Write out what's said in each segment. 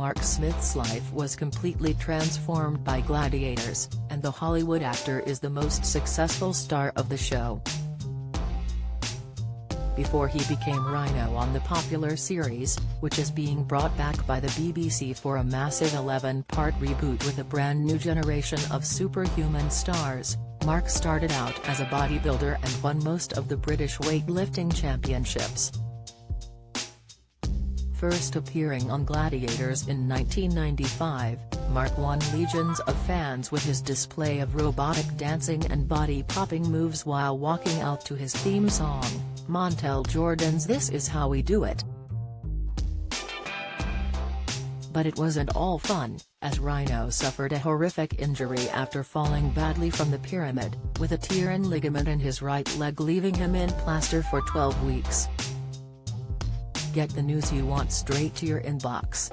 Mark Smith's life was completely transformed by Gladiators, and the Hollywood actor is the most successful star of the show. Before he became Rhino on the popular series, which is being brought back by the BBC for a massive 11-part reboot with a brand new generation of superhuman stars, Mark started out as a bodybuilder and won most of the British weightlifting championships. First appearing on Gladiators in 1995, Mark won legions of fans with his display of robotic dancing and body-popping moves while walking out to his theme song, Montel Jordan's "This Is How We Do It." But it wasn't all fun, as Rhino suffered a horrific injury after falling badly from the pyramid, with a tear-in ligament in his right leg leaving him in plaster for 12 weeks. Get the news you want straight to your inbox.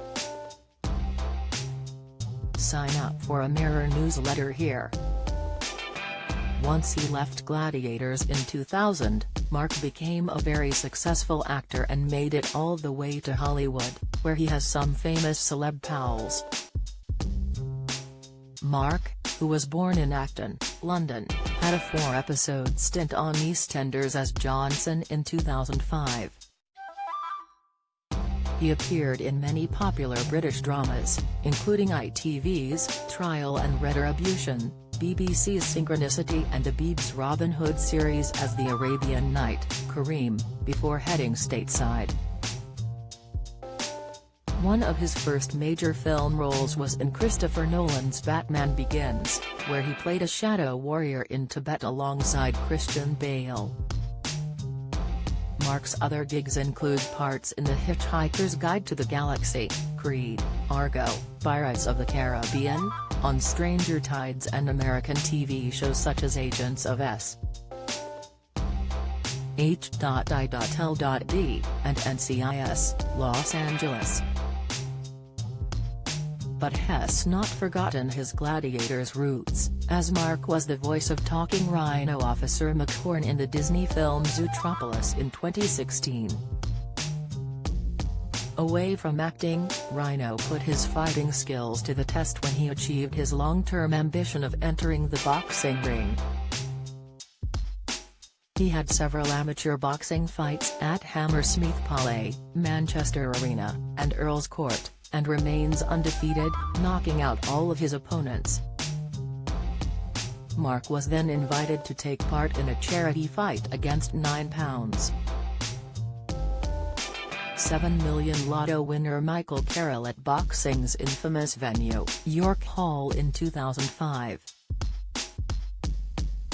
Sign up for a Mirror newsletter here. Once he left Gladiators in 2000, Mark became a very successful actor and made it all the way to Hollywood, where he has some famous celeb pals. Mark, who was born in Acton, London, had a 4-episode stint on EastEnders as Johnson in 2005. He appeared in many popular British dramas, including ITV's Trial and Retribution, BBC's Synchronicity and the BB's Robin Hood series as the Arabian Knight, Kareem, before heading stateside. One of his first major film roles was in Christopher Nolan's Batman Begins, where he played a shadow warrior in Tibet alongside Christian Bale. Mark's other gigs include parts in The Hitchhiker's Guide to the Galaxy, Creed, Argo, Pirates of the Caribbean, on Stranger Tides and American TV shows such as Agents of S. H.I.L.D. and NCIS, Los Angeles. But has not forgotten his Gladiators roots, as Mark was the voice of talking Rhino Officer McHorn in the Disney film Zootropolis in 2016. Away from acting, Rhino put his fighting skills to the test when he achieved his long-term ambition of entering the boxing ring. He had several amateur boxing fights at Hammersmith Palais, Manchester Arena, and Earl's Court, and remains undefeated, knocking out all of his opponents. Mark was then invited to take part in a charity fight against £9.7 million lotto winner Michael Carroll at boxing's infamous venue, York Hall in 2005.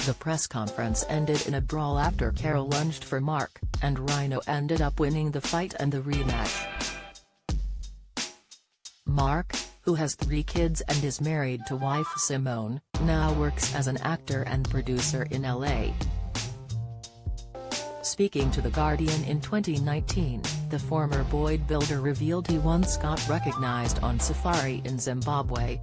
The press conference ended in a brawl after Carroll lunged for Mark, and Rhino ended up winning the fight and the rematch. Mark, who has 3 kids and is married to wife Simone, now works as an actor and producer in LA. Speaking to The Guardian in 2019, the former bodybuilder revealed he once got recognized on safari in Zimbabwe.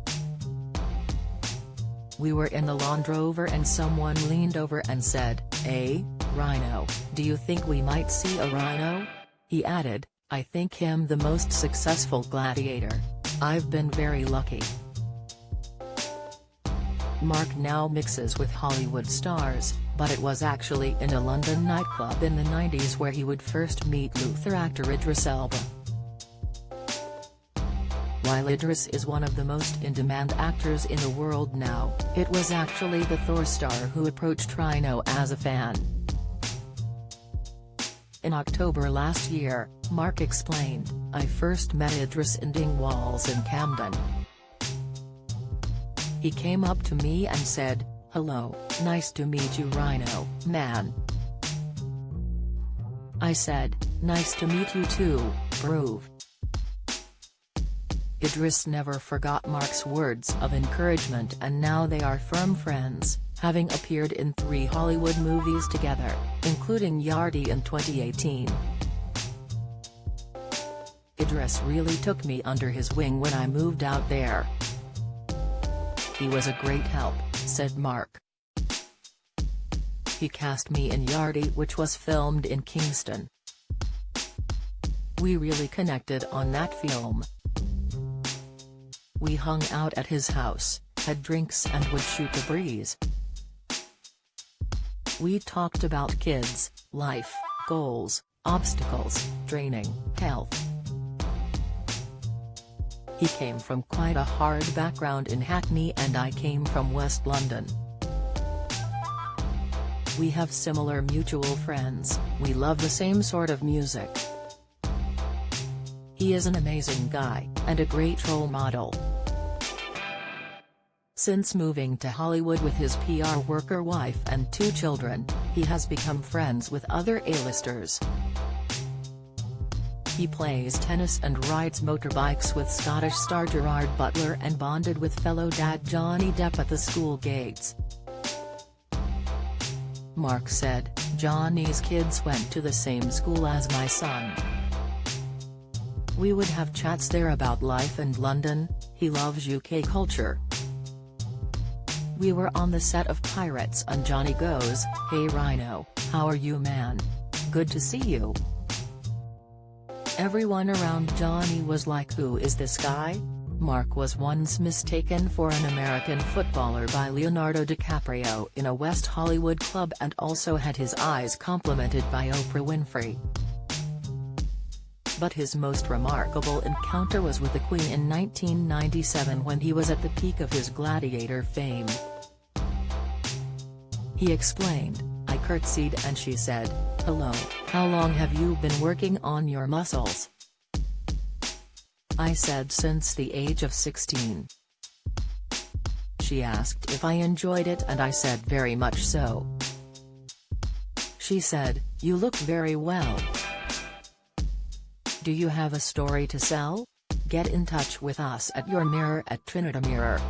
"We were in the Land Rover and someone leaned over and said, 'Hey, Rhino, do you think we might see a rhino?' He added, 'I think him the most successful gladiator. I've been very lucky.'" Mark now mixes with Hollywood stars, but it was actually in a London nightclub in the 90s where he would first meet Luther actor Idris Elba. While Idris is one of the most in-demand actors in the world now, it was actually the Thor star who approached Rhino as a fan. In October last year, Mark explained, "I first met Idris in Dingwalls in Camden. He came up to me and said, 'Hello, nice to meet you Rhino, man.' I said, 'Nice to meet you too, bro.'" Idris never forgot Mark's words of encouragement and now they are firm friends, having appeared in 3 Hollywood movies together, including Yardie in 2018. "Idris really took me under his wing when I moved out there. He was a great help," said Mark. "He cast me in Yardie, which was filmed in Kingston. We really connected on that film. We hung out at his house, had drinks and would shoot the breeze. We talked about kids, life, goals, obstacles, training, health. He came from quite a hard background in Hackney and I came from West London. We have similar mutual friends, we love the same sort of music. He is an amazing guy, and a great role model. Since moving to Hollywood with his PR worker wife and 2 children, he has become friends with other A-listers. He plays tennis and rides motorbikes with Scottish star Gerard Butler and bonded with fellow dad Johnny Depp at the school gates. Mark said, "Johnny's kids went to the same school as my son. We would have chats there about life and London, he loves UK culture. We were on the set of Pirates and Johnny goes, 'Hey Rhino, how are you man? Good to see you.' Everyone around Johnny was like, who is this guy?" Mark was once mistaken for an American footballer by Leonardo DiCaprio in a West Hollywood club and also had his eyes complimented by Oprah Winfrey. But his most remarkable encounter was with the Queen in 1997 when he was at the peak of his Gladiator fame. He explained, "I curtsied and she said, 'Hello, how long have you been working on your muscles?' I said since the age of 16. She asked if I enjoyed it and I said very much so. She said, 'You look very well. Do you have a story to sell? Get in touch with us at your mirror at Trinidad Mirror.com.